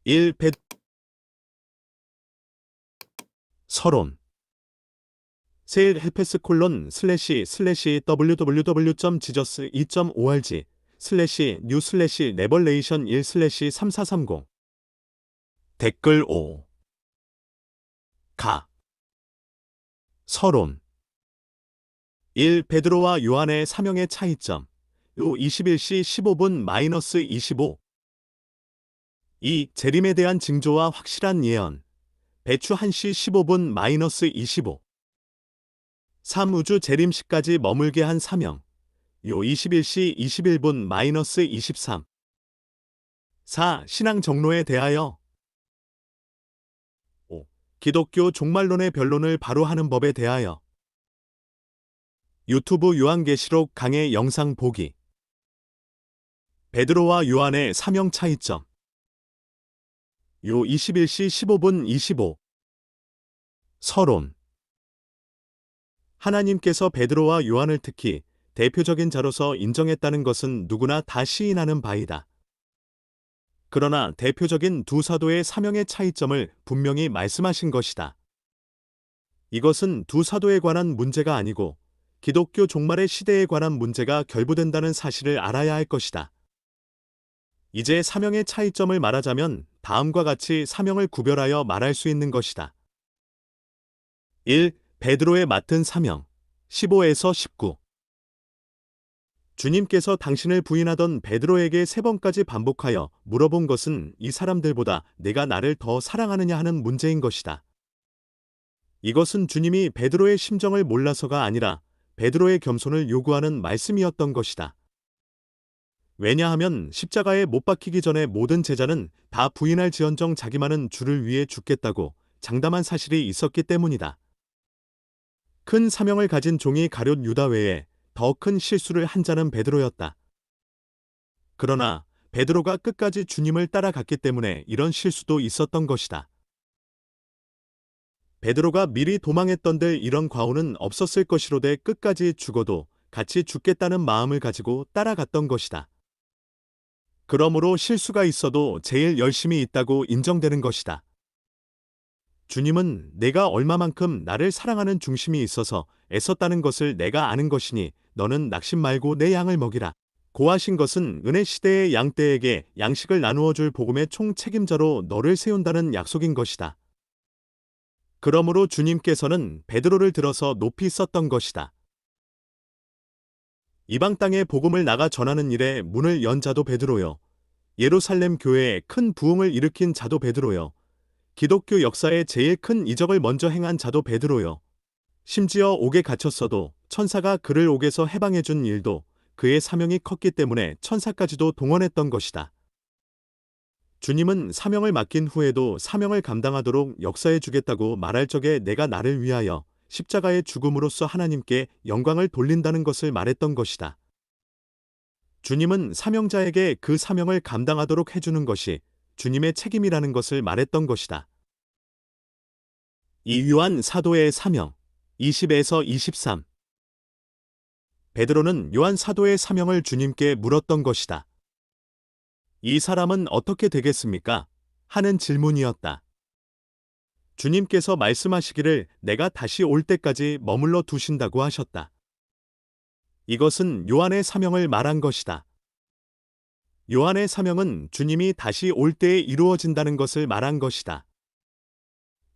1. 서론 세일 헬페스 www.jesus2.org /new 레벌레이션 1 3430 댓글 5. 가. 서론 1. 베드로와 요한의 사명의 차이점. 요 21시 15분 -25. 2. 재림에 대한 징조와 확실한 예언. 배추 1시 15분 -25. 3. 우주 재림시까지 머물게 한 사명. 요 21시 21분 -23. 4. 신앙 정로에 대하여. 5. 기독교 종말론의 변론을 바로 하는 법에 대하여. 유튜브 요한계시록 강의 영상 보기. 베드로와 요한의 사명 차이점. 요 21시 15분 25. 서론 하나님께서 베드로와 요한을 특히 대표적인 자로서 인정했다는 것은 누구나 다 시인하는 바이다. 그러나 대표적인 두 사도의 사명의 차이점을 분명히 말씀하신 것이다. 이것은 두 사도에 관한 문제가 아니고 기독교 종말의 시대에 관한 문제가 결부된다는 사실을 알아야 할 것이다. 이제 사명의 차이점을 말하자면 다음과 같이 사명을 구별하여 말할 수 있는 것이다. 1. 베드로의 맡은 사명 15에서 19. 주님께서 당신을 부인하던 베드로에게 3번까지 반복하여 물어본 것은 이 사람들보다 내가 나를 더 사랑하느냐 하는 문제인 것이다. 이것은 주님이 베드로의 심정을 몰라서가 아니라 베드로의 겸손을 요구하는 말씀이었던 것이다. 왜냐하면 십자가에 못 박히기 전에 모든 제자는 다 부인할지언정 자기만은 주를 위해 죽겠다고 장담한 사실이 있었기 때문이다. 큰 사명을 가진 종이 가룟 유다 외에 더 큰 실수를 한 자는 베드로였다. 그러나 베드로가 끝까지 주님을 따라갔기 때문에 이런 실수도 있었던 것이다. 베드로가 미리 도망했던들 이런 과오는 없었을 것이로되 끝까지 죽어도 같이 죽겠다는 마음을 가지고 따라갔던 것이다. 그러므로 실수가 있어도 제일 열심히 있다고 인정되는 것이다. 주님은 내가 얼마만큼 나를 사랑하는 중심이 있어서 애썼다는 것을 내가 아는 것이니 너는 낙심 말고 내 양을 먹이라. 고하신 것은 은혜 시대의 양떼에게 양식을 나누어 줄 복음의 총책임자로 너를 세운다는 약속인 것이다. 그러므로 주님께서는 베드로를 들어서 높이 썼던 것이다. 이방 땅에 복음을 나가 전하는 일에 문을 연 자도 베드로요. 예루살렘 교회에 큰 부흥을 일으킨 자도 베드로요. 기독교 역사에 제일 큰 이적을 먼저 행한 자도 베드로요. 심지어 옥에 갇혔어도 천사가 그를 옥에서 해방해준 일도 그의 사명이 컸기 때문에 천사까지도 동원했던 것이다. 주님은 사명을 맡긴 후에도 사명을 감당하도록 역사해 주겠다고 말할 적에 내가 나를 위하여 십자가의 죽음으로써 하나님께 영광을 돌린다는 것을 말했던 것이다. 주님은 사명자에게 그 사명을 감당하도록 해주는 것이 주님의 책임이라는 것을 말했던 것이다. 이 요한 사도의 사명 20에서 23. 베드로는 요한 사도의 사명을 주님께 물었던 것이다. 이 사람은 어떻게 되겠습니까? 하는 질문이었다. 주님께서 말씀하시기를 내가 다시 올 때까지 머물러 두신다고 하셨다. 이것은 요한의 사명을 말한 것이다. 요한의 사명은 주님이 다시 올 때에 이루어진다는 것을 말한 것이다.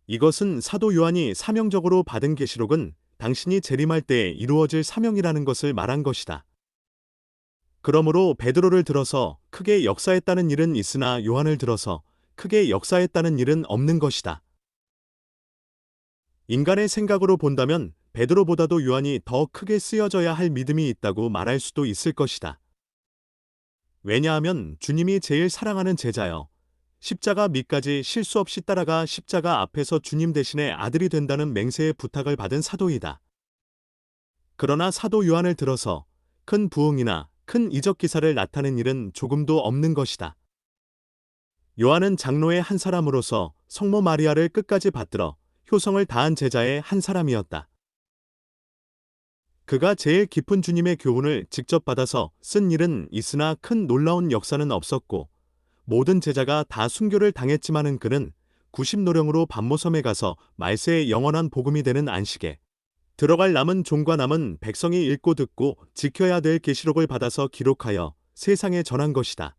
이것은 사도 요한이 사명적으로 받은 계시록은 당신이 재림할 때에 이루어질 사명이라는 것을 말한 것이다. 그러므로 베드로를 들어서 크게 역사했다는 일은 있으나 요한을 들어서 크게 역사했다는 일은 없는 것이다. 인간의 생각으로 본다면 베드로보다도 요한이 더 크게 쓰여져야 할 믿음이 있다고 말할 수도 있을 것이다. 왜냐하면 주님이 제일 사랑하는 제자여 십자가 밑까지 실수 없이 따라가 십자가 앞에서 주님 대신에 아들이 된다는 맹세의 부탁을 받은 사도이다. 그러나 사도 요한을 들어서 큰 부흥이나 큰 이적 기사를 나타낸 일은 조금도 없는 것이다. 요한은 장로의 한 사람으로서 성모 마리아를 끝까지 받들어 효성을 다한 제자의 한 사람이었다. 그가 제일 깊은 주님의 교훈을 직접 받아서 쓴 일은 있으나 큰 놀라운 역사는 없었고 모든 제자가 다 순교를 당했지만은 그는 90노령으로 반모섬에 가서 말세의 영원한 복음이 되는 안식에 들어갈 남은 종과 남은 백성이 읽고 듣고 지켜야 될 계시록을 받아서 기록하여 세상에 전한 것이다.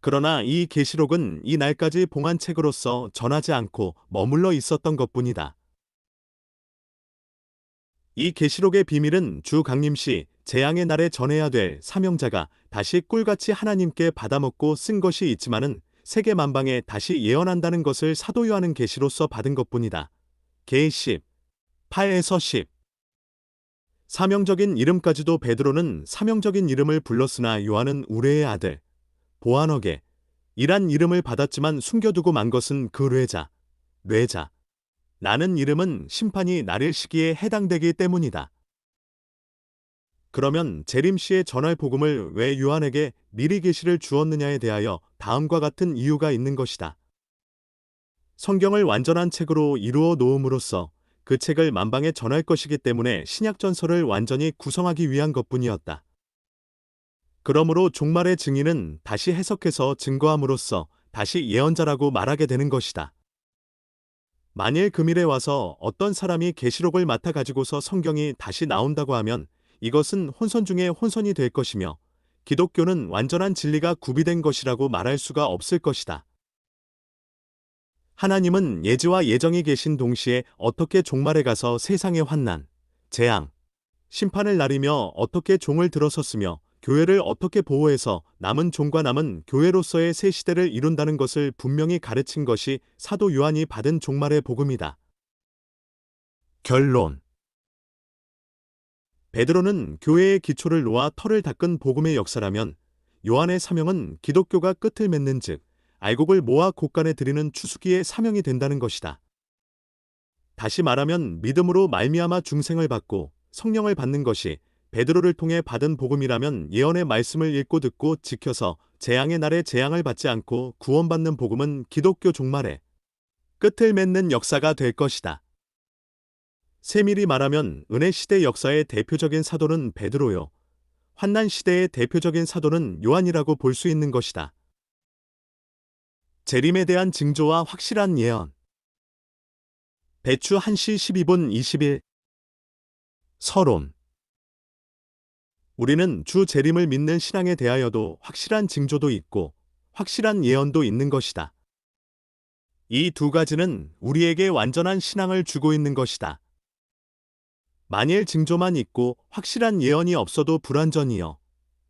그러나 이 계시록은 이 날까지 봉한 책으로서 전하지 않고 머물러 있었던 것뿐이다. 이 계시록의 비밀은 주 강림시 재앙의 날에 전해야 될 사명자가 다시 꿀같이 하나님께 받아먹고 쓴 것이 있지만은 세계 만방에 다시 예언한다는 것을 사도 요한은 계시로서 받은 것뿐이다. 계 10, 8에서 10. 사명적인 이름까지도 베드로는 사명적인 이름을 불렀으나 요한은 우레의 아들, 보아너게 이란 이름을 받았지만 숨겨두고 만 것은 그 뇌자. 라는 이름은 심판이 나릴 시기에 해당되기 때문이다. 그러면 재림시에 전할 복음을 왜 요한에게 미리 계시를 주었느냐에 대하여 다음과 같은 이유가 있는 것이다. 성경을 완전한 책으로 이루어 놓음으로써 그 책을 만방에 전할 것이기 때문에 신약 전설을 완전히 구성하기 위한 것뿐이었다. 그러므로 종말의 증인은 다시 해석해서 증거함으로써 다시 예언자라고 말하게 되는 것이다. 만일 금일에 와서 어떤 사람이 계시록을 맡아 가지고서 성경이 다시 나온다고 하면 이것은 혼선 중에 혼선이 될 것이며 기독교는 완전한 진리가 구비된 것이라고 말할 수가 없을 것이다. 하나님은 예지와 예정이 계신 동시에 어떻게 종말에 가서 세상의 환난, 재앙, 심판을 나리며 어떻게 종을 들어섰으며 교회를 어떻게 보호해서 남은 종과 남은 교회로서의 새 시대를 이룬다는 것을 분명히 가르친 것이 사도 요한이 받은 종말의 복음이다. 결론. 베드로는 교회의 기초를 놓아 터를 닦은 복음의 역사라면 요한의 사명은 기독교가 끝을 맺는 즉 알곡을 모아 곳간에 들이는 추수기의 사명이 된다는 것이다. 다시 말하면 믿음으로 말미암아 중생을 받고 성령을 받는 것이 베드로를 통해 받은 복음이라면 예언의 말씀을 읽고 듣고 지켜서 재앙의 날에 재앙을 받지 않고 구원받는 복음은 기독교 종말의 끝을 맺는 역사가 될 것이다. 세밀히 말하면 은혜 시대 역사의 대표적인 사도는 베드로요. 환난 시대의 대표적인 사도는 요한이라고 볼 수 있는 것이다. 재림에 대한 징조와 확실한 예언. 배추 1시 12분 20일. 서론. 우리는 주 재림을 믿는 신앙에 대하여도 확실한 징조도 있고 확실한 예언도 있는 것이다. 이 두 가지는 우리에게 완전한 신앙을 주고 있는 것이다. 만일 징조만 있고 확실한 예언이 없어도 불완전이요.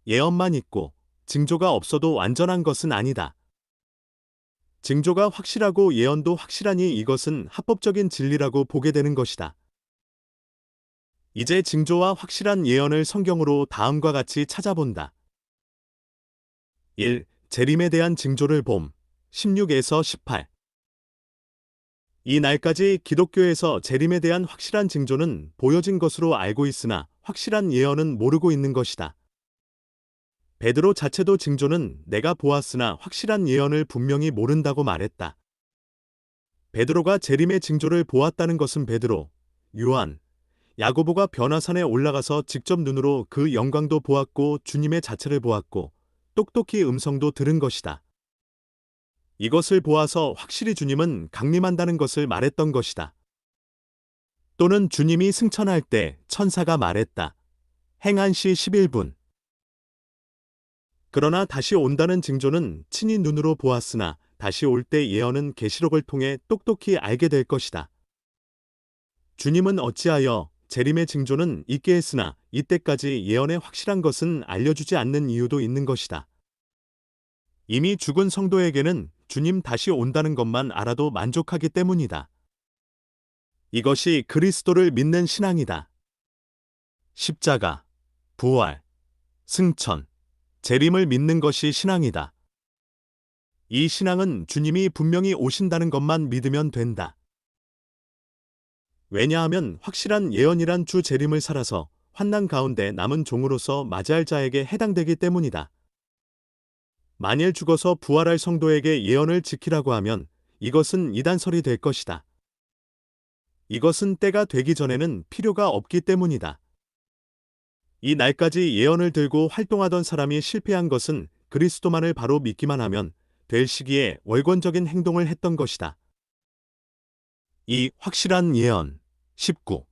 예언만 있고 징조가 없어도 완전한 것은 아니다. 징조가 확실하고 예언도 확실하니 이것은 합법적인 진리라고 보게 되는 것이다. 이제 징조와 확실한 예언을 성경으로 다음과 같이 찾아본다. 1. 재림에 대한 징조를 봄. 16에서 18. 이 날까지 기독교에서 재림에 대한 확실한 징조는 보여진 것으로 알고 있으나 확실한 예언은 모르고 있는 것이다. 베드로 자체도 징조는 내가 보았으나 확실한 예언을 분명히 모른다고 말했다. 베드로가 재림의 징조를 보았다는 것은 베드로, 요한, 야고보가 변화산에 올라가서 직접 눈으로 그 영광도 보았고 주님의 자체를 보았고 똑똑히 음성도 들은 것이다. 이것을 보아서 확실히 주님은 강림한다는 것을 말했던 것이다. 또는 주님이 승천할 때 천사가 말했다. 행한시 11분. 그러나 다시 온다는 징조는 친히 눈으로 보았으나 다시 올 때 예언은 계시록을 통해 똑똑히 알게 될 것이다. 주님은 어찌하여 재림의 징조는 있게 했으나 이때까지 예언의 확실한 것은 알려주지 않는 이유도 있는 것이다. 이미 죽은 성도에게는 주님 다시 온다는 것만 알아도 만족하기 때문이다. 이것이 그리스도를 믿는 신앙이다. 십자가, 부활, 승천, 재림을 믿는 것이 신앙이다. 이 신앙은 주님이 분명히 오신다는 것만 믿으면 된다. 왜냐하면 확실한 예언이란 주 재림을 살아서 환난 가운데 남은 종으로서 맞이할 자에게 해당되기 때문이다. 만일 죽어서 부활할 성도에게 예언을 지키라고 하면 이것은 이단설이 될 것이다. 이것은 때가 되기 전에는 필요가 없기 때문이다. 이 날까지 예언을 들고 활동하던 사람이 실패한 것은 그리스도만을 바로 믿기만 하면 될 시기에 월권적인 행동을 했던 것이다. 이 확실한 예언. 19.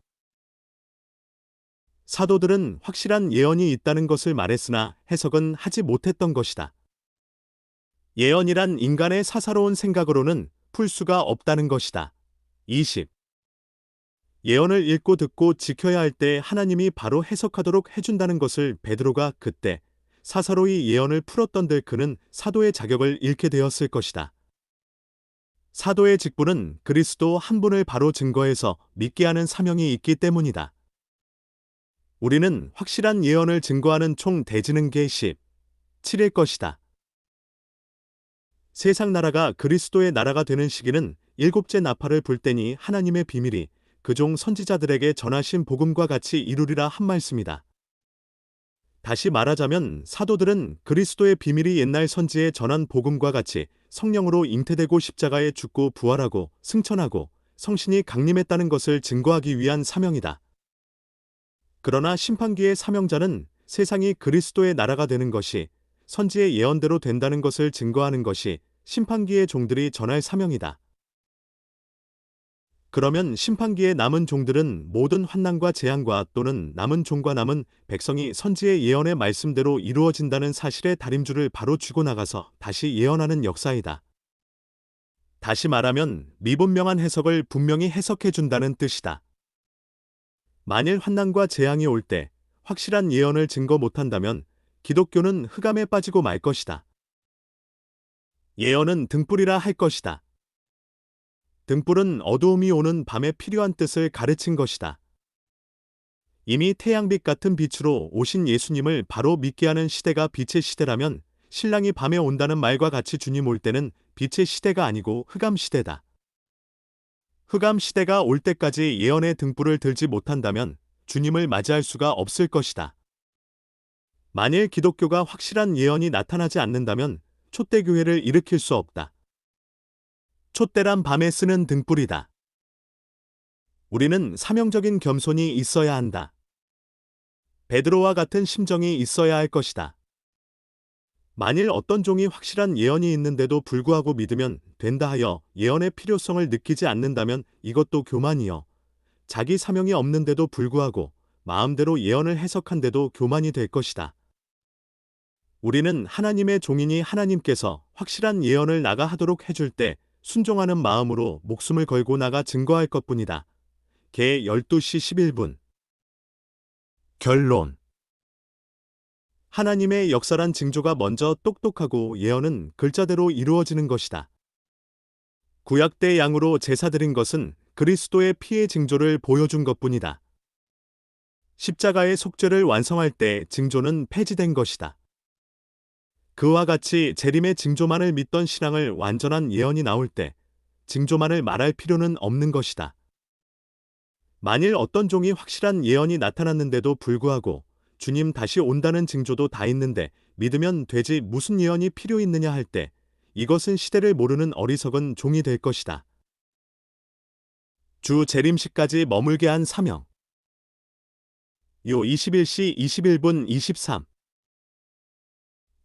사도들은 확실한 예언이 있다는 것을 말했으나 해석은 하지 못했던 것이다. 예언이란 인간의 사사로운 생각으로는 풀 수가 없다는 것이다. 20. 예언을 읽고 듣고 지켜야 할 때 하나님이 바로 해석하도록 해준다는 것을 베드로가 그때 사사로이 예언을 풀었던들 그는 사도의 자격을 잃게 되었을 것이다. 사도의 직분은 그리스도 한 분을 바로 증거해서 믿게 하는 사명이 있기 때문이다. 우리는 확실한 예언을 증거하는 총 대지능계 17일 것이다. 세상 나라가 그리스도의 나라가 되는 시기는 일곱째 나팔을 불 때니 하나님의 비밀이 그종 선지자들에게 전하신 복음과 같이 이루리라 한 말씀이다. 다시 말하자면 사도들은 그리스도의 비밀이 옛날 선지에 전한 복음과 같이 성령으로 잉태되고 십자가에 죽고 부활하고 승천하고 성신이 강림했다는 것을 증거하기 위한 사명이다. 그러나 심판기의 사명자는 세상이 그리스도의 나라가 되는 것이 선지의 예언대로 된다는 것을 증거하는 것이 심판기의 종들이 전할 사명이다. 그러면 심판기에 남은 종들은 모든 환난과 재앙과 또는 남은 종과 남은 백성이 선지의 예언의 말씀대로 이루어진다는 사실의 다림줄을 바로 쥐고 나가서 다시 예언하는 역사이다. 다시 말하면 미분명한 해석을 분명히 해석해 준다는 뜻이다. 만일 환난과 재앙이 올 때 확실한 예언을 증거 못한다면 기독교는 흑암에 빠지고 말 것이다. 예언은 등불이라 할 것이다. 등불은 어두움이 오는 밤에 필요한 뜻을 가르친 것이다. 이미 태양빛 같은 빛으로 오신 예수님을 바로 믿게 하는 시대가 빛의 시대라면 신랑이 밤에 온다는 말과 같이 주님 올 때는 빛의 시대가 아니고 흑암 시대다. 흑암 시대가 올 때까지 예언의 등불을 들지 못한다면 주님을 맞이할 수가 없을 것이다. 만일 기독교가 확실한 예언이 나타나지 않는다면 촛대교회를 일으킬 수 없다. 촛대란 밤에 쓰는 등불이다. 우리는 사명적인 겸손이 있어야 한다. 베드로와 같은 심정이 있어야 할 것이다. 만일 어떤 종이 확실한 예언이 있는데도 불구하고 믿으면 된다 하여 예언의 필요성을 느끼지 않는다면 이것도 교만이요. 자기 사명이 없는데도 불구하고 마음대로 예언을 해석한데도 교만이 될 것이다. 우리는 하나님의 종이니 하나님께서 확실한 예언을 나가 하도록 해줄 때 순종하는 마음으로 목숨을 걸고 나가 증거할 것뿐이다. 개 12시 11분. 결론. 하나님의 역사란 징조가 먼저 똑똑하고 예언은 글자대로 이루어지는 것이다. 구약 때 양으로 제사 드린 것은 그리스도의 피의 징조를 보여준 것뿐이다. 십자가의 속죄를 완성할 때 징조는 폐지된 것이다. 그와 같이 재림의 징조만을 믿던 신앙을 완전한 예언이 나올 때 징조만을 말할 필요는 없는 것이다. 만일 어떤 종이 확실한 예언이 나타났는데도 불구하고 주님 다시 온다는 징조도 다 있는데 믿으면 되지 무슨 예언이 필요 있느냐 할 때 이것은 시대를 모르는 어리석은 종이 될 것이다. 주 재림식까지 머물게 한 사명. 요 21시 21분 23.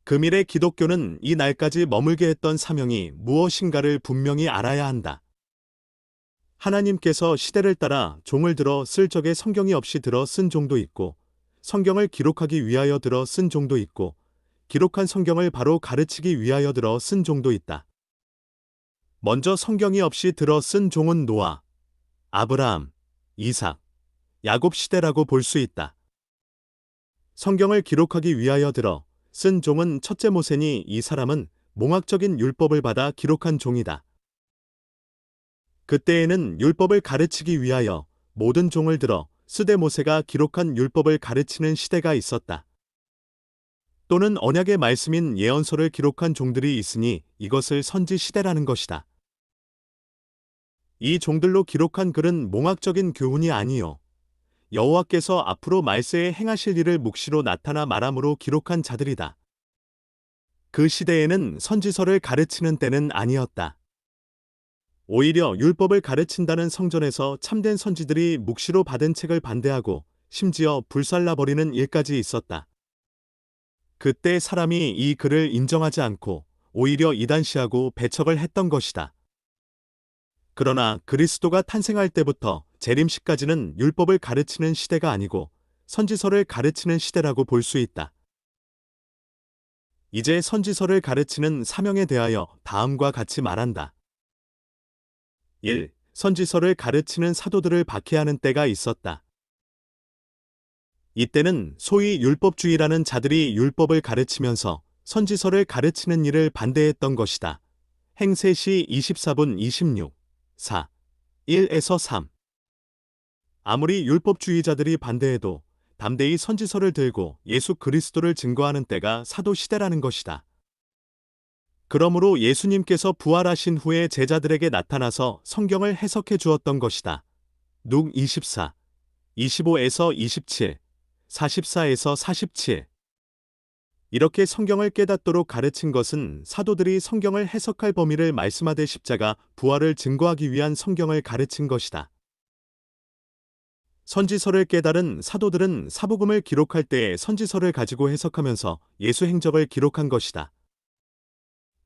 금일의 기독교는 이 날까지 머물게 했던 사명이 무엇인가를 분명히 알아야 한다. 하나님께서 시대를 따라 종을 들어 쓸 적에 성경이 없이 들어 쓴 종도 있고 성경을 기록하기 위하여 들어 쓴 종도 있고 기록한 성경을 바로 가르치기 위하여 들어 쓴 종도 있다. 먼저 성경이 없이 들어 쓴 종은 노아, 아브라함, 이삭, 야곱 시대라고 볼 수 있다. 성경을 기록하기 위하여 들어 쓴 종은 첫째 모세니 이 사람은 몽학적인 율법을 받아 기록한 종이다. 그때에는 율법을 가르치기 위하여 모든 종을 들어 쓰되 모세가 기록한 율법을 가르치는 시대가 있었다. 또는 언약의 말씀인 예언서를 기록한 종들이 있으니 이것을 선지 시대라는 것이다. 이 종들로 기록한 글은 몽학적인 교훈이 아니요 여호와께서 앞으로 말세에 행하실 일을 묵시로 나타나 말함으로 기록한 자들이다. 그 시대에는 선지서를 가르치는 때는 아니었다. 오히려 율법을 가르친다는 성전에서 참된 선지들이 묵시로 받은 책을 반대하고 심지어 불살라버리는 일까지 있었다. 그때 사람이 이 글을 인정하지 않고 오히려 이단시하고 배척을 했던 것이다. 그러나 그리스도가 탄생할 때부터 재림시까지는 율법을 가르치는 시대가 아니고 선지서를 가르치는 시대라고 볼 수 있다. 이제 선지서를 가르치는 사명에 대하여 다음과 같이 말한다. 1. 선지서를 가르치는 사도들을 박해하는 때가 있었다. 이때는 소위 율법주의라는 자들이 율법을 가르치면서 선지서를 가르치는 일을 반대했던 것이다. 행세시 24분 26, 4, 1에서 3. 아무리 율법주의자들이 반대해도 담대히 선지서를 들고 예수 그리스도를 증거하는 때가 사도 시대라는 것이다. 그러므로 예수님께서 부활하신 후에 제자들에게 나타나서 성경을 해석해 주었던 것이다. 룩 24, 25에서 27, 44에서 47. 이렇게 성경을 깨닫도록 가르친 것은 사도들이 성경을 해석할 범위를 말씀하되 십자가, 부활을 증거하기 위한 성경을 가르친 것이다. 선지서를 깨달은 사도들은 사복음을 기록할 때에 선지서를 가지고 해석하면서 예수 행적을 기록한 것이다.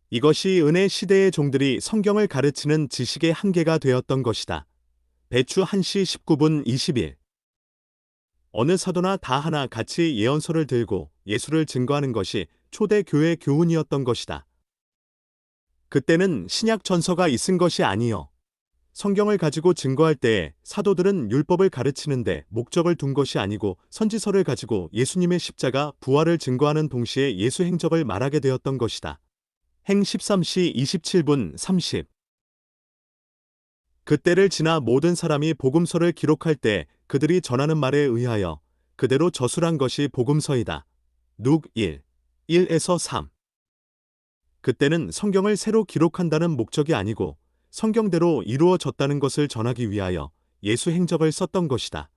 이것이 은혜 시대의 종들이 성경을 가르치는 지식의 한계가 되었던 것이다. 배추 1시 19분 20일. 어느 사도나 다 하나 같이 예언서를 들고 예수를 증거하는 것이 초대 교회 교훈이었던 것이다. 그때는 신약 전서가 있은 것이 아니요. 성경을 가지고 증거할 때에 사도들은 율법을 가르치는데 목적을 둔 것이 아니고 선지서를 가지고 예수님의 십자가, 부활을 증거하는 동시에 예수 행적을 말하게 되었던 것이다. 행 13시 27분 30. 그때를 지나 모든 사람이 복음서를 기록할 때 그들이 전하는 말에 의하여 그대로 저술한 것이 복음서이다. 룩 1, 1에서 3. 그때는 성경을 새로 기록한다는 목적이 아니고 성경대로 이루어졌다는 것을 전하기 위하여 예수 행적을 썼던 것이다.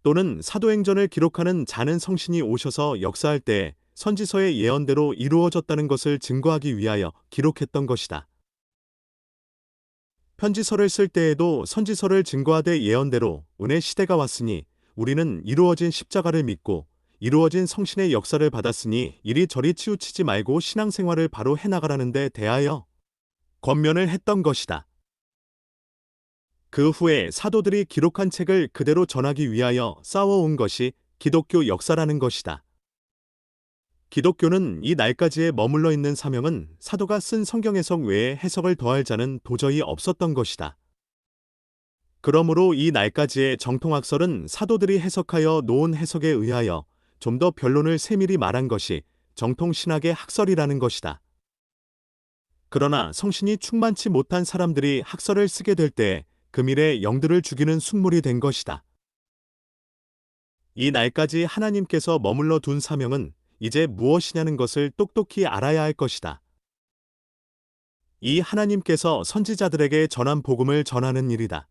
또는 사도행전을 기록하는 자는 성신이 오셔서 역사할 때에 선지서의 예언대로 이루어졌다는 것을 증거하기 위하여 기록했던 것이다. 편지서를 쓸 때에도 선지서를 증거하되 예언대로 은혜 시대가 왔으니 우리는 이루어진 십자가를 믿고 이루어진 성신의 역사를 받았으니 이리저리 치우치지 말고 신앙생활을 바로 해나가라는 데 대하여 권면을 했던 것이다. 그 후에 사도들이 기록한 책을 그대로 전하기 위하여 싸워온 것이 기독교 역사라는 것이다. 기독교는 이 날까지에 머물러 있는 사명은 사도가 쓴 성경 해석 외에 해석을 더할 자는 도저히 없었던 것이다. 그러므로 이 날까지의 정통학설은 사도들이 해석하여 놓은 해석에 의하여 좀 더 변론을 세밀히 말한 것이 정통신학의 학설이라는 것이다. 그러나 성신이 충만치 못한 사람들이 학설을 쓰게 될 때 금일에 영들을 죽이는 숙물이 된 것이다. 이 날까지 하나님께서 머물러 둔 사명은 이제 무엇이냐는 것을 똑똑히 알아야 할 것이다. 이 하나님께서 선지자들에게 전한 복음을 전하는 일이다.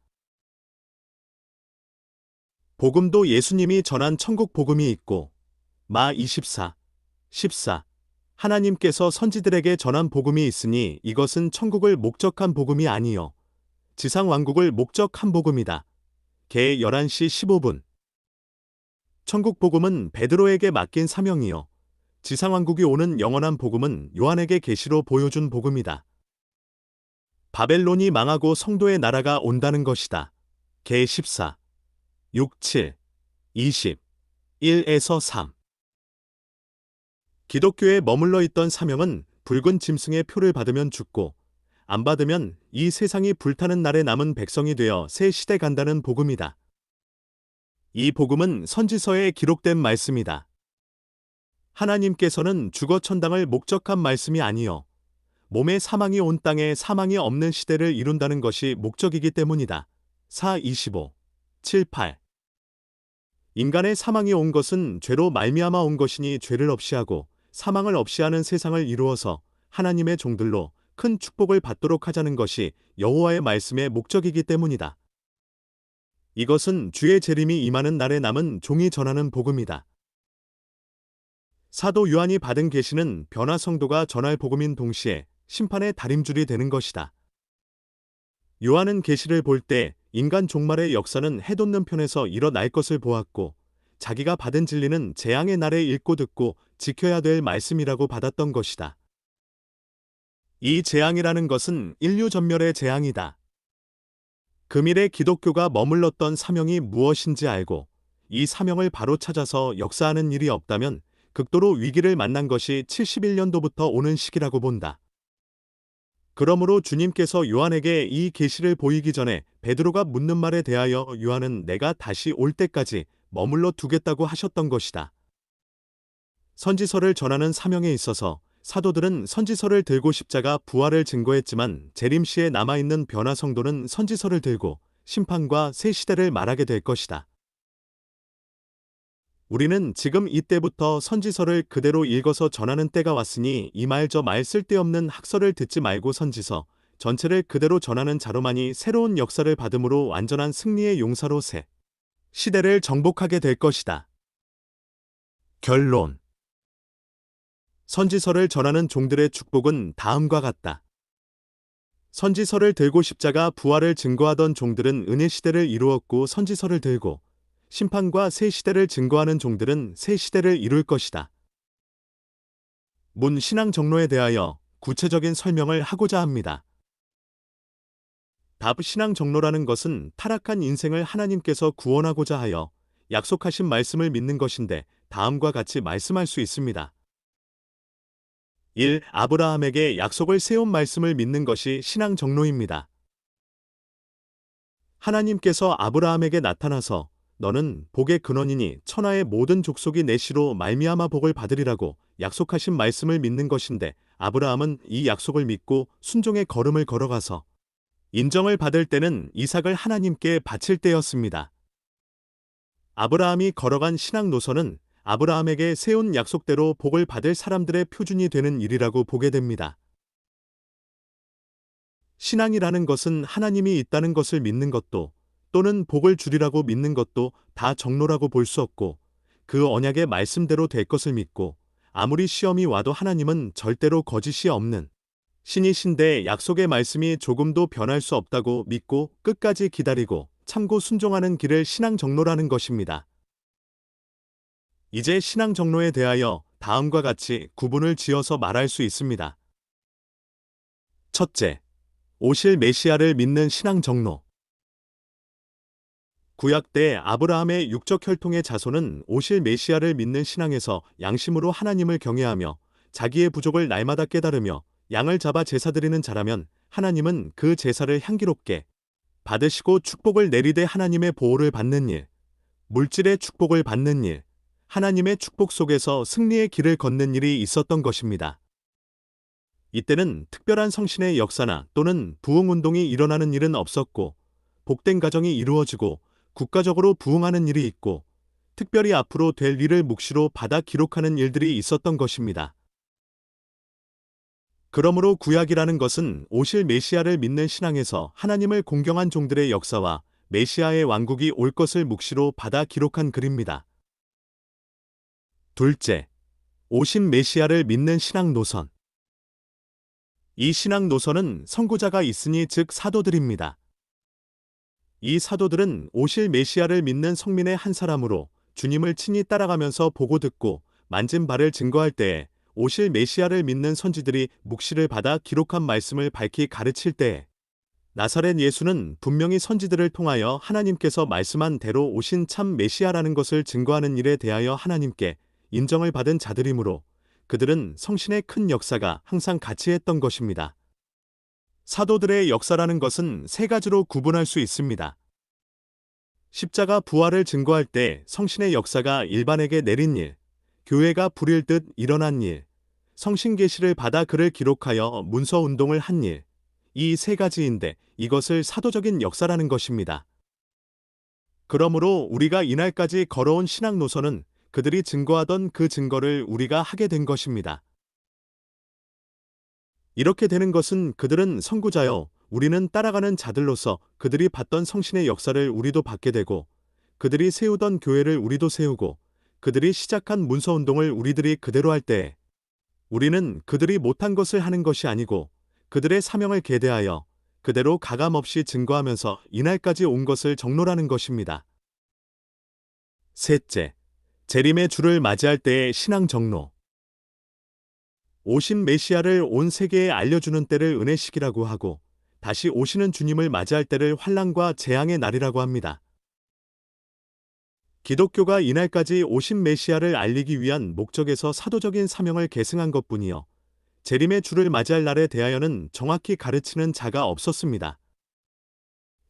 복음도 예수님이 전한 천국 복음이 있고 마 24, 14. 하나님께서 선지들에게 전한 복음이 있으니 이것은 천국을 목적한 복음이 아니요 지상 왕국을 목적한 복음이다. 개 11시 15분. 천국 복음은 베드로에게 맡긴 사명이요 지상 왕국이 오는 영원한 복음은 요한에게 계시로 보여준 복음이다. 바벨론이 망하고 성도의 나라가 온다는 것이다. 개 14, 6, 7, 20, 1에서 3. 기독교에 머물러 있던 사명은 붉은 짐승의 표를 받으면 죽고 안 받으면 이 세상이 불타는 날에 남은 백성이 되어 새 시대 간다는 복음이다. 이 복음은 선지서에 기록된 말씀이다. 하나님께서는 주거 천당을 목적한 말씀이 아니요 몸에 사망이 온 땅에 사망이 없는 시대를 이룬다는 것이 목적이기 때문이다. 4, 25, 7, 8. 인간의 사망이 온 것은 죄로 말미암아 온 것이니 죄를 없이 하고 사망을 없이 하는 세상을 이루어서 하나님의 종들로 큰 축복을 받도록 하자는 것이 여호와의 말씀의 목적이기 때문이다. 이것은 주의 재림이 임하는 날에 남은 종이 전하는 복음이다. 사도 요한이 받은 계시는 변화 성도가 전할 복음인 동시에 심판의 다림줄이 되는 것이다. 요한은 계시를 볼 때 인간 종말의 역사는 해돋는 편에서 일어날 것을 보았고 자기가 받은 진리는 재앙의 날에 읽고 듣고 지켜야 될 말씀이라고 받았던 것이다. 이 재앙이라는 것은 인류 전멸의 재앙이다. 금일에 기독교가 머물렀던 사명이 무엇인지 알고 이 사명을 바로 찾아서 역사하는 일이 없다면 극도로 위기를 만난 것이 71년도부터 오는 시기라고 본다. 그러므로 주님께서 요한에게 이 계시를 보이기 전에 베드로가 묻는 말에 대하여 요한은 내가 다시 올 때까지 머물러 두겠다고 하셨던 것이다. 선지서를 전하는 사명에 있어서 사도들은 선지서를 들고 십자가 부활을 증거했지만 재림시에 남아있는 변화 성도는 선지서를 들고 심판과 새 시대를 말하게 될 것이다. 우리는 지금 이때부터 선지서를 그대로 읽어서 전하는 때가 왔으니 이 말 저 말 쓸데없는 학설을 듣지 말고 선지서 전체를 그대로 전하는 자로만이 새로운 역사를 받음으로 완전한 승리의 용사로 새 시대를 정복하게 될 것이다. 결론. 선지서를 전하는 종들의 축복은 다음과 같다. 선지서를 들고 십자가 부활을 증거하던 종들은 은혜 시대를 이루었고 선지서를 들고 심판과 새 시대를 증거하는 종들은 새 시대를 이룰 것이다. 문 신앙 정로에 대하여 구체적인 설명을 하고자 합니다. 답 신앙 정로라는 것은 타락한 인생을 하나님께서 구원하고자 하여 약속하신 말씀을 믿는 것인데 다음과 같이 말씀할 수 있습니다. 1. 아브라함에게 약속을 세운 말씀을 믿는 것이 신앙 정로입니다. 하나님께서 아브라함에게 나타나서 너는 복의 근원이니 천하의 모든 족속이 내 씨로 말미암아 복을 받으리라고 약속하신 말씀을 믿는 것인데 아브라함은 이 약속을 믿고 순종의 걸음을 걸어가서 인정을 받을 때는 이삭을 하나님께 바칠 때였습니다. 아브라함이 걸어간 신앙 노선은 아브라함에게 세운 약속대로 복을 받을 사람들의 표준이 되는 일이라고 보게 됩니다. 신앙이라는 것은 하나님이 있다는 것을 믿는 것도 또는 복을 주리라고 믿는 것도 다 정로라고 볼 수 없고 그 언약의 말씀대로 될 것을 믿고 아무리 시험이 와도 하나님은 절대로 거짓이 없는 신이신데 약속의 말씀이 조금도 변할 수 없다고 믿고 끝까지 기다리고 참고 순종하는 길을 신앙 정로라는 것입니다. 이제 신앙 정로에 대하여 다음과 같이 구분을 지어서 말할 수 있습니다. 첫째, 오실 메시아를 믿는 신앙 정로. 구약 때 아브라함의 육적 혈통의 자손은 오실 메시아를 믿는 신앙에서 양심으로 하나님을 경외하며 자기의 부족을 날마다 깨달으며 양을 잡아 제사 드리는 자라면 하나님은 그 제사를 향기롭게 받으시고 축복을 내리되 하나님의 보호를 받는 일, 물질의 축복을 받는 일, 하나님의 축복 속에서 승리의 길을 걷는 일이 있었던 것입니다. 이때는 특별한 성신의 역사나 또는 부흥운동이 일어나는 일은 없었고 복된 가정이 이루어지고 국가적으로 부흥하는 일이 있고 특별히 앞으로 될 일을 묵시로 받아 기록하는 일들이 있었던 것입니다. 그러므로 구약이라는 것은 오실 메시아를 믿는 신앙에서 하나님을 공경한 종들의 역사와 메시아의 왕국이 올 것을 묵시로 받아 기록한 글입니다. 둘째, 오신 메시아를 믿는 신앙 노선. 이 신앙 노선은 선구자가 있으니 즉 사도들입니다. 이 사도들은 오실 메시아를 믿는 성민의 한 사람으로 주님을 친히 따라가면서 보고 듣고 만진 바를 증거할 때에 오실 메시아를 믿는 선지들이 묵시를 받아 기록한 말씀을 밝히 가르칠 때에 나사렛 예수는 분명히 선지들을 통하여 하나님께서 말씀한 대로 오신 참 메시아라는 것을 증거하는 일에 대하여 하나님께 인정을 받은 자들이므로 그들은 성신의 큰 역사가 항상 같이 했던 것입니다. 사도들의 역사라는 것은 세 가지로 구분할 수 있습니다. 십자가 부활을 증거할 때 성신의 역사가 일반에게 내린 일, 교회가 부릴 듯 일어난 일, 성신 계시를 받아 그를 기록하여 문서 운동을 한 일, 이 세 가지인데 이것을 사도적인 역사라는 것입니다. 그러므로 우리가 이날까지 걸어온 신앙 노선은 그들이 증거하던 그 증거를 우리가 하게 된 것입니다. 이렇게 되는 것은 그들은 선구자여 우리는 따라가는 자들로서 그들이 봤던 성신의 역사를 우리도 받게 되고 그들이 세우던 교회를 우리도 세우고 그들이 시작한 문서운동을 우리들이 그대로 할 때에 우리는 그들이 못한 것을 하는 것이 아니고 그들의 사명을 계대하여 그대로 가감없이 증거하면서 이날까지 온 것을 정로라는 것입니다. 셋째, 재림의 주를 맞이할 때의 신앙 정로. 오신 메시아를 온 세계에 알려주는 때를 은혜식이라고 하고, 다시 오시는 주님을 맞이할 때를 환난과 재앙의 날이라고 합니다. 기독교가 이날까지 오신 메시아를 알리기 위한 목적에서 사도적인 사명을 계승한 것뿐이요, 재림의 주를 맞이할 날에 대하여는 정확히 가르치는 자가 없었습니다.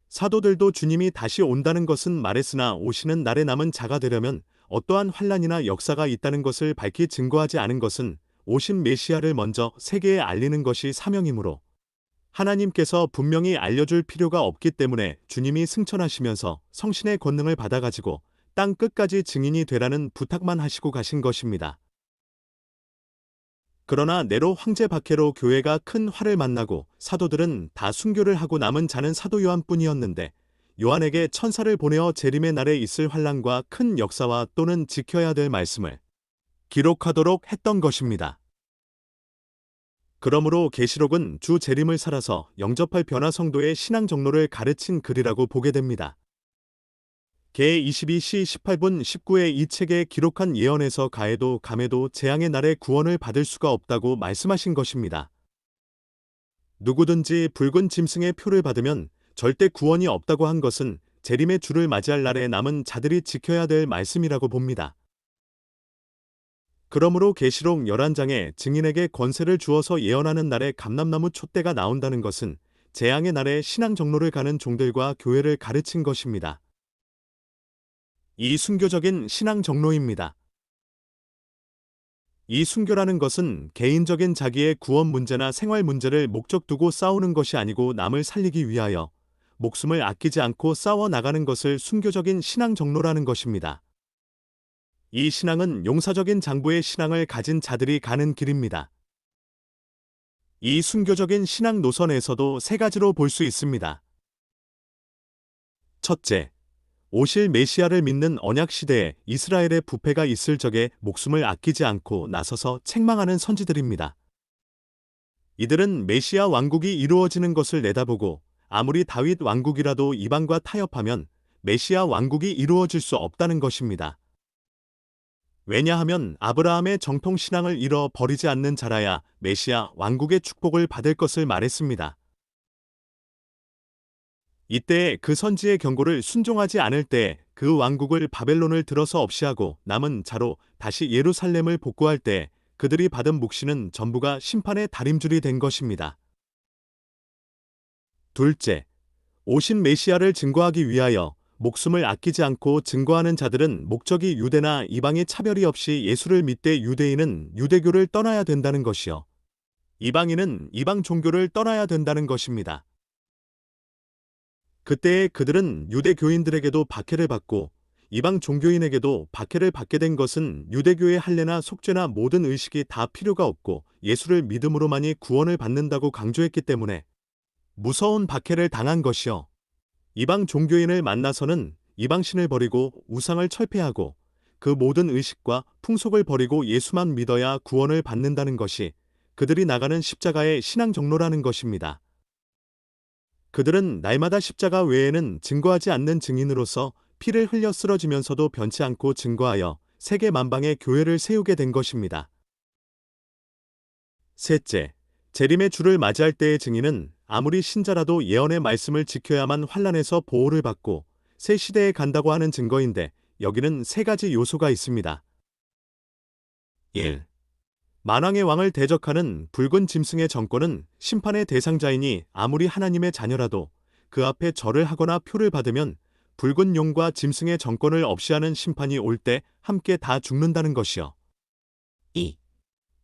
사도들도 주님이 다시 온다는 것은 말했으나 오시는 날에 남은 자가 되려면 어떠한 환난이나 역사가 있다는 것을 밝히 증거하지 않은 것은 오신 메시아를 먼저 세계에 알리는 것이 사명이므로 하나님께서 분명히 알려줄 필요가 없기 때문에 주님이 승천하시면서 성신의 권능을 받아가지고 땅 끝까지 증인이 되라는 부탁만 하시고 가신 것입니다. 그러나 네로 황제 박해로 교회가 큰 화를 만나고 사도들은 다 순교를 하고 남은 자는 사도 요한뿐이었는데, 요한에게 천사를 보내어 재림의 날에 있을 환난과 큰 역사와 또는 지켜야 될 말씀을 기록하도록 했던 것입니다. 그러므로 계시록은 주 재림을 살아서 영접할 변화 성도의 신앙 정로를 가르친 글이라고 보게 됩니다. 개 22시 18분 19에 이 책에 기록한 예언에서 가해도 감해도 재앙의 날에 구원을 받을 수가 없다고 말씀하신 것입니다. 누구든지 붉은 짐승의 표를 받으면 절대 구원이 없다고 한 것은 재림의 주를 맞이할 날에 남은 자들이 지켜야 될 말씀이라고 봅니다. 그러므로 계시록 11장에 증인에게 권세를 주어서 예언하는 날에 감람나무 촛대가 나온다는 것은 재앙의 날에 신앙 정로를 가는 종들과 교회를 가르친 것입니다. 이 순교적인 신앙 정로입니다. 이 순교라는 것은 개인적인 자기의 구원 문제나 생활 문제를 목적 두고 싸우는 것이 아니고 남을 살리기 위하여 목숨을 아끼지 않고 싸워 나가는 것을 순교적인 신앙 정로라는 것입니다. 이 신앙은 용사적인 장부의 신앙을 가진 자들이 가는 길입니다. 이 순교적인 신앙 노선에서도 세 가지로 볼 수 있습니다. 첫째, 오실 메시아를 믿는 언약 시대에 이스라엘의 부패가 있을 적에 목숨을 아끼지 않고 나서서 책망하는 선지들입니다. 이들은 메시아 왕국이 이루어지는 것을 내다보고 아무리 다윗 왕국이라도 이방과 타협하면 메시아 왕국이 이루어질 수 없다는 것입니다. 왜냐하면 아브라함의 정통 신앙을 잃어 버리지 않는 자라야 메시아 왕국의 축복을 받을 것을 말했습니다. 이때 그 선지의 경고를 순종하지 않을 때 그 왕국을 바벨론을 들어서 없이하고 남은 자로 다시 예루살렘을 복구할 때 그들이 받은 묵시는 전부가 심판의 다림줄이 된 것입니다. 둘째, 오신 메시아를 증거하기 위하여 목숨을 아끼지 않고 증거하는 자들은 목적이 유대나 이방의 차별이 없이 예수를 믿되 유대인은 유대교를 떠나야 된다는 것이요, 이방인은 이방 종교를 떠나야 된다는 것입니다. 그때에 그들은 유대 교인들에게도 박해를 받고 이방 종교인에게도 박해를 받게 된 것은 유대교의 할례나 속죄나 모든 의식이 다 필요가 없고 예수를 믿음으로만이 구원을 받는다고 강조했기 때문에 무서운 박해를 당한 것이요, 이방 종교인을 만나서는 이방신을 버리고 우상을 철폐하고 그 모든 의식과 풍속을 버리고 예수만 믿어야 구원을 받는다는 것이 그들이 나가는 십자가의 신앙 정로라는 것입니다. 그들은 날마다 십자가 외에는 증거하지 않는 증인으로서 피를 흘려 쓰러지면서도 변치 않고 증거하여 세계 만방의 교회를 세우게 된 것입니다. 셋째, 재림의 주를 맞이할 때의 증인은 아무리 신자라도 예언의 말씀을 지켜야만 환난에서 보호를 받고 새 시대에 간다고 하는 증거인데, 여기는 세 가지 요소가 있습니다. 1. 만왕의 왕을 대적하는 붉은 짐승의 정권은 심판의 대상자이니 아무리 하나님의 자녀라도 그 앞에 절을 하거나 표를 받으면 붉은 용과 짐승의 정권을 없이하는 심판이 올 때 함께 다 죽는다는 것이요. 2.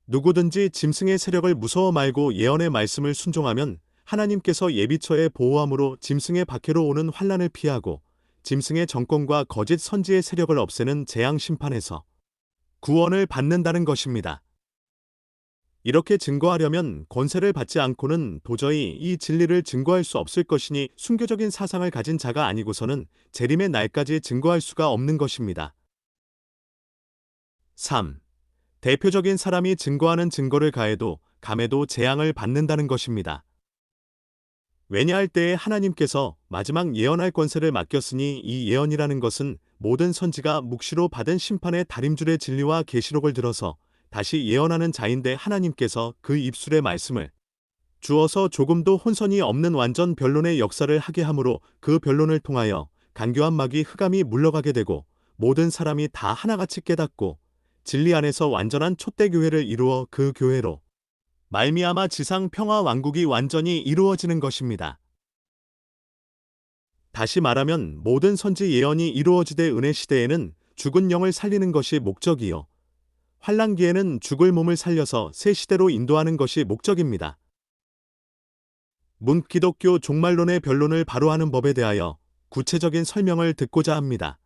누구든지 짐승의 세력을 무서워 말고 예언의 말씀을 순종하면 하나님께서 예비처에 보호함으로 짐승의 박해로 오는 환난을 피하고 짐승의 정권과 거짓 선지의 세력을 없애는 재앙 심판에서 구원을 받는다는 것입니다. 이렇게 증거하려면 권세를 받지 않고는 도저히 이 진리를 증거할 수 없을 것이니 순교적인 사상을 가진 자가 아니고서는 재림의 날까지 증거할 수가 없는 것입니다. 3. 대표적인 사람이 증거하는 증거를 가해도 감해도 재앙을 받는다는 것입니다. 왜냐할 때에 하나님께서 마지막 예언할 권세를 맡겼으니 이 예언이라는 것은 모든 선지가 묵시로 받은 심판의 다림줄의 진리와 계시록을 들어서 다시 예언하는 자인데 하나님께서 그 입술의 말씀을 주어서 조금도 혼선이 없는 완전 변론의 역사를 하게 하므로 그 변론을 통하여 간교한 막이 흑암이 물러가게 되고 모든 사람이 다 하나같이 깨닫고 진리 안에서 완전한 촛대 교회를 이루어 그 교회로 말미암아 지상 평화 왕국이 완전히 이루어지는 것입니다. 다시 말하면 모든 선지 예언이 이루어지되 은혜 시대에는 죽은 영을 살리는 것이 목적이요 환란기에는 죽을 몸을 살려서 새 시대로 인도하는 것이 목적입니다. 문기독교 종말론의 변론을 바로 하는 법에 대하여 구체적인 설명을 듣고자 합니다.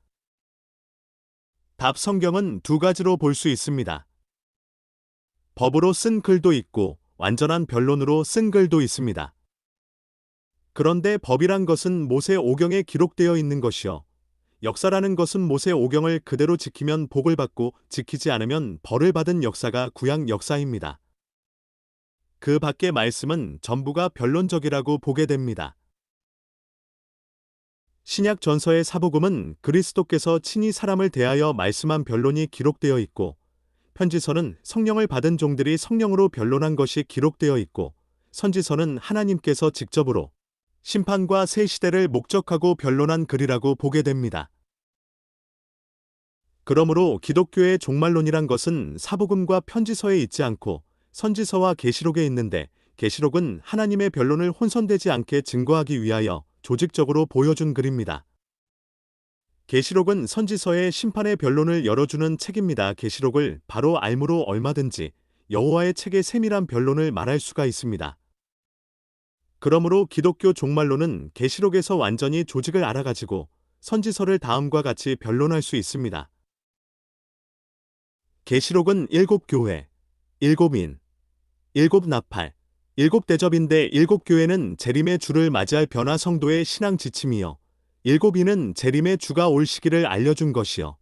답 성경은 두 가지로 볼 수 있습니다. 법으로 쓴 글도 있고 완전한 변론으로 쓴 글도 있습니다. 그런데 법이란 것은 모세 오경에 기록되어 있는 것이요. 역사라는 것은 모세 오경을 그대로 지키면 복을 받고 지키지 않으면 벌을 받은 역사가 구약 역사입니다. 그 밖의 말씀은 전부가 변론적이라고 보게 됩니다. 신약 전서의 사복음은 그리스도께서 친히 사람을 대하여 말씀한 변론이 기록되어 있고 편지서는 성령을 받은 종들이 성령으로 변론한 것이 기록되어 있고 선지서는 하나님께서 직접으로 심판과 새 시대를 목적하고 변론한 글이라고 보게 됩니다. 그러므로 기독교의 종말론이란 것은 사복음과 편지서에 있지 않고 선지서와 계시록에 있는데 계시록은 하나님의 변론을 혼선되지 않게 증거하기 위하여 조직적으로 보여준 글입니다. 계시록은 선지서의 심판의 변론을 열어주는 책입니다. 계시록을 바로 알므로 얼마든지 여호와의 책의 세밀한 변론을 말할 수가 있습니다. 그러므로 기독교 종말론은 계시록에서 완전히 조직을 알아가지고 선지서를 다음과 같이 변론할 수 있습니다. 계시록은 7교회, 7인, 7나팔, 7대접인데 7교회는 재림의 주를 맞이할 변화 성도의 신앙 지침이요. 7인은 재림의 주가 올 시기를 알려준 것이요.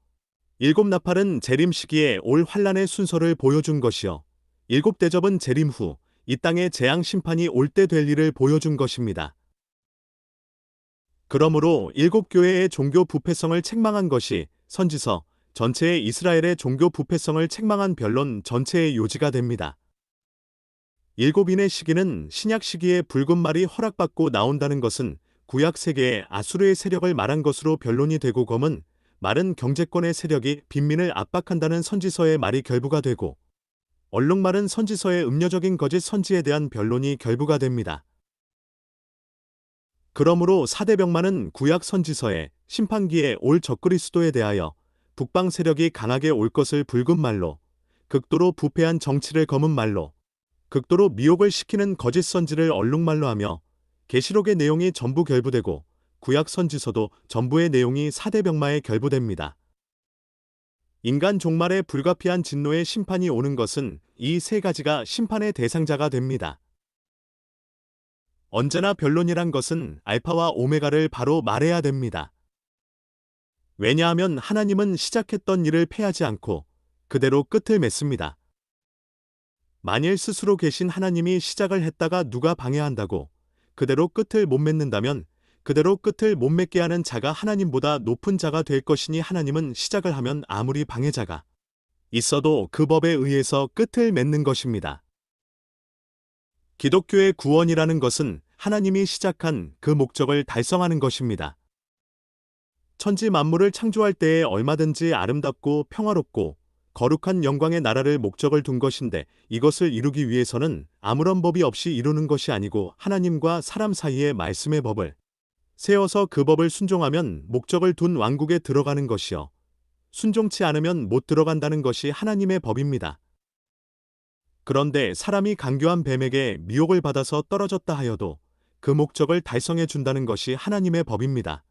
7나팔은 재림 시기에 올 환란의 순서를 보여준 것이요. 7대접은 재림 후 이 땅의 재앙 심판이 올 때 될 일을 보여준 것입니다. 그러므로 7교회의 종교 부패성을 책망한 것이 선지서 전체의 이스라엘의 종교 부패성을 책망한 변론 전체의 요지가 됩니다. 7인의 시기는 신약 시기에 붉은 말이 허락받고 나온다는 것은 구약 세계의 아수르의 세력을 말한 것으로 변론이 되고 검은 말은 경제권의 세력이 빈민을 압박한다는 선지서의 말이 결부가 되고 얼룩말은 선지서의 음료적인 거짓 선지에 대한 변론이 결부가 됩니다. 그러므로 사대병마는 구약 선지서의 심판기에 올 적그리스도에 대하여 북방 세력이 강하게 올 것을 붉은 말로, 극도로 부패한 정치를 검은 말로, 극도로 미혹을 시키는 거짓 선지를 얼룩말로 하며 계시록의 내용이 전부 결부되고 구약 선지서도 전부의 내용이 사대병마에 결부됩니다. 인간 종말에 불가피한 진노의 심판이 오는 것은 이 세 가지가 심판의 대상자가 됩니다. 언제나 변론이란 것은 알파와 오메가를 바로 말해야 됩니다. 왜냐하면 하나님은 시작했던 일을 패하지 않고 그대로 끝을 맺습니다. 만일 스스로 계신 하나님이 시작을 했다가 누가 방해한다고 그대로 끝을 못 맺는다면 그대로 끝을 못 맺게 하는 자가 하나님보다 높은 자가 될 것이니 하나님은 시작을 하면 아무리 방해자가 있어도 그 법에 의해서 끝을 맺는 것입니다. 기독교의 구원이라는 것은 하나님이 시작한 그 목적을 달성하는 것입니다. 천지 만물을 창조할 때에 얼마든지 아름답고 평화롭고 거룩한 영광의 나라를 목적을 둔 것인데 이것을 이루기 위해서는 아무런 법이 없이 이루는 것이 아니고 하나님과 사람 사이의 말씀의 법을 세워서 그 법을 순종하면 목적을 둔 왕국에 들어가는 것이요. 순종치 않으면 못 들어간다는 것이 하나님의 법입니다. 그런데 사람이 간교한 뱀에게 미혹을 받아서 떨어졌다 하여도 그 목적을 달성해 준다는 것이 하나님의 법입니다.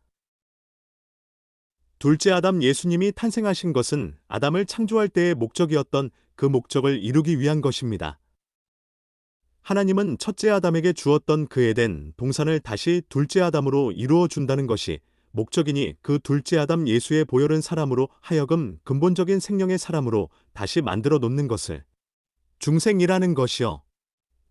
둘째 아담 예수님이 탄생하신 것은 아담을 창조할 때의 목적이었던 그 목적을 이루기 위한 것입니다. 하나님은 첫째 아담에게 주었던 그 에덴 동산을 다시 둘째 아담으로 이루어 준다는 것이 목적이니 그 둘째 아담 예수의 보혈은 사람으로 하여금 근본적인 생명의 사람으로 다시 만들어 놓는 것을 중생이라는 것이요.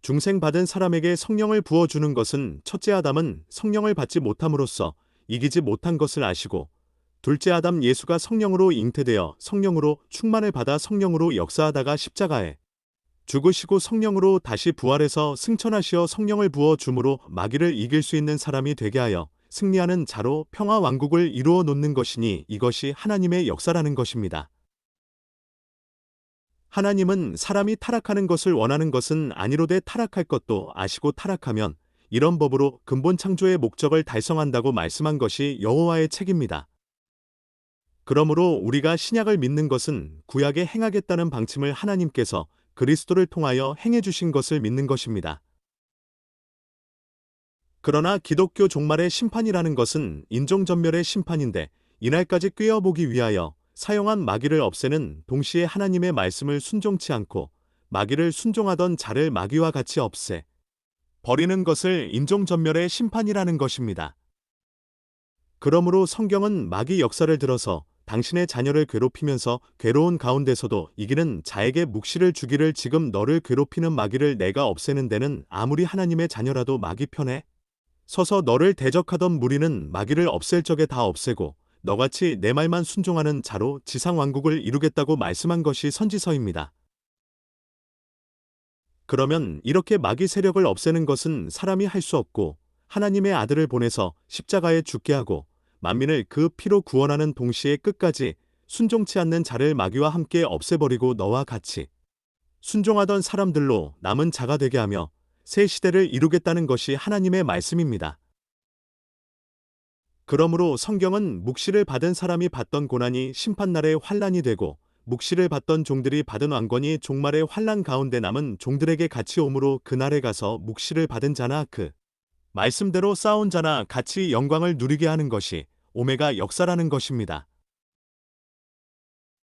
중생받은 사람에게 성령을 부어주는 것은 첫째 아담은 성령을 받지 못함으로써 이기지 못한 것을 아시고 둘째 아담 예수가 성령으로 잉태되어 성령으로 충만을 받아 성령으로 역사하다가 십자가에 죽으시고 성령으로 다시 부활해서 승천하시어 성령을 부어 줌으로 마귀를 이길 수 있는 사람이 되게 하여 승리하는 자로 평화 왕국을 이루어 놓는 것이니 이것이 하나님의 역사라는 것입니다. 하나님은 사람이 타락하는 것을 원하는 것은 아니로되 타락할 것도 아시고 타락하면 이런 법으로 근본 창조의 목적을 달성한다고 말씀한 것이 여호와의 책입니다. 그러므로 우리가 신약을 믿는 것은 구약에 행하겠다는 방침을 하나님께서 그리스도를 통하여 행해 주신 것을 믿는 것입니다. 그러나 기독교 종말의 심판이라는 것은 인종전멸의 심판인데 이날까지 꿰어보기 위하여 사용한 마귀를 없애는 동시에 하나님의 말씀을 순종치 않고 마귀를 순종하던 자를 마귀와 같이 없애 버리는 것을 인종전멸의 심판이라는 것입니다. 그러므로 성경은 마귀 역사를 들어서 당신의 자녀를 괴롭히면서 괴로운 가운데서도 이기는 자에게 묵시를 주기를 지금 너를 괴롭히는 마귀를 내가 없애는 데는 아무리 하나님의 자녀라도 마귀 편에 서서 너를 대적하던 무리는 마귀를 없앨 적에 다 없애고 너같이 내 말만 순종하는 자로 지상 왕국을 이루겠다고 말씀한 것이 선지서입니다. 그러면 이렇게 마귀 세력을 없애는 것은 사람이 할 수 없고 하나님의 아들을 보내서 십자가에 죽게 하고 만민을 그 피로 구원하는 동시에 끝까지 순종치 않는 자를 마귀와 함께 없애버리고 너와 같이 순종하던 사람들로 남은 자가 되게 하며 새 시대를 이루겠다는 것이 하나님의 말씀입니다. 그러므로 성경은 묵시를 받은 사람이 받던 고난이 심판날의 환난이 되고 묵시를 받던 종들이 받은 왕권이 종말의 환난 가운데 남은 종들에게 같이 오므로 그날에 가서 묵시를 받은 자나 그 말씀대로 싸운 자나 같이 영광을 누리게 하는 것이 오메가 역사라는 것입니다.